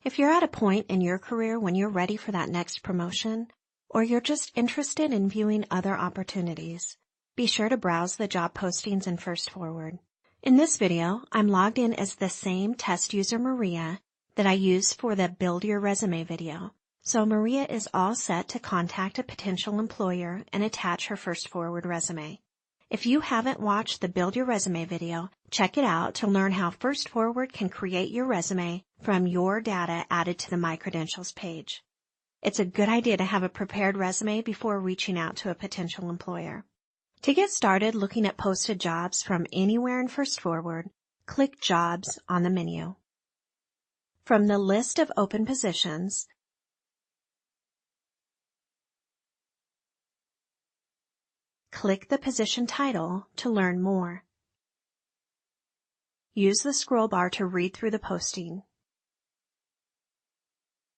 If you're at a point in your career when you're ready for that next promotion, or you're just interested in viewing other opportunities, be sure to browse the job postings in FirstForward. In this video, I'm logged in as the same test user Maria that I used for the Build Your Resume video. So Maria is all set to contact a potential employer and attach her FirstForward resume. If you haven't watched the Build Your Resume video, check it out to learn how FirstForward can create your resume from your data added to the My Credentials page. It's a good idea to have a prepared resume before reaching out to a potential employer. To get started looking at posted jobs from anywhere in FirstForward, click Jobs on the menu. From the list of open positions, click the position title to learn more. Use the scroll bar to read through the posting.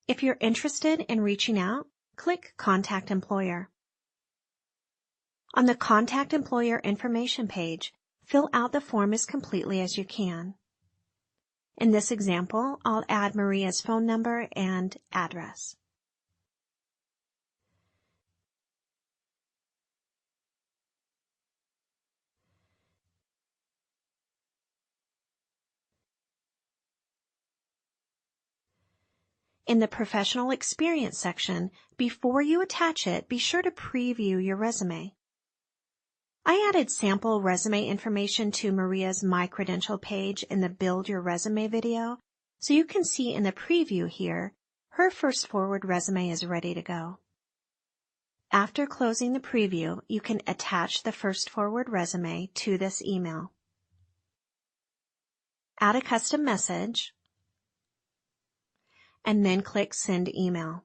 If you're interested in reaching out, click Contact Employer. On the Contact Employer information page, fill out the form as completely as you can. In this example, I'll add Maria's phone number and address. In the Professional Experience section, before you attach it, be sure to preview your resume. I added sample resume information to Maria's My Credential page in the Build Your Resume video, so you can see in the preview here, her FirstForward resume is ready to go. After closing the preview, you can attach the FirstForward resume to this email. Add a custom message, and then click Send Email.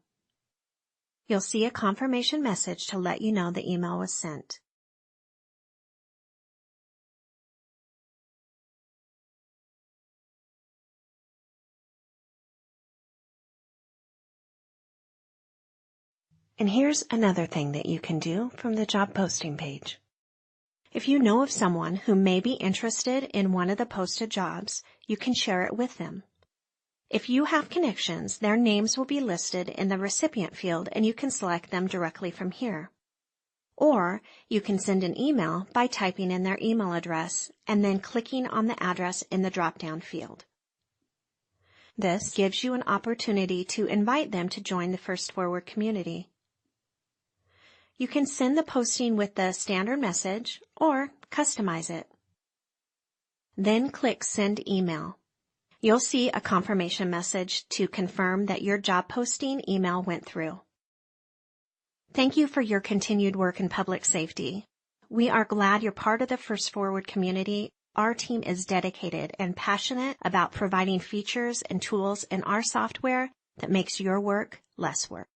You'll see a confirmation message to let you know the email was sent. And here's another thing that you can do from the job posting page. If you know of someone who may be interested in one of the posted jobs, you can share it with them. If you have connections, their names will be listed in the recipient field and you can select them directly from here. Or you can send an email by typing in their email address and then clicking on the address in the drop-down field. This gives you an opportunity to invite them to join the FirstForward community. You can send the posting with the standard message or customize it. Then click Send Email. You'll see a confirmation message to confirm that your job posting email went through. Thank you for your continued work in public safety. We are glad you're part of the FirstForward community. Our team is dedicated and passionate about providing features and tools in our software that makes your work less work.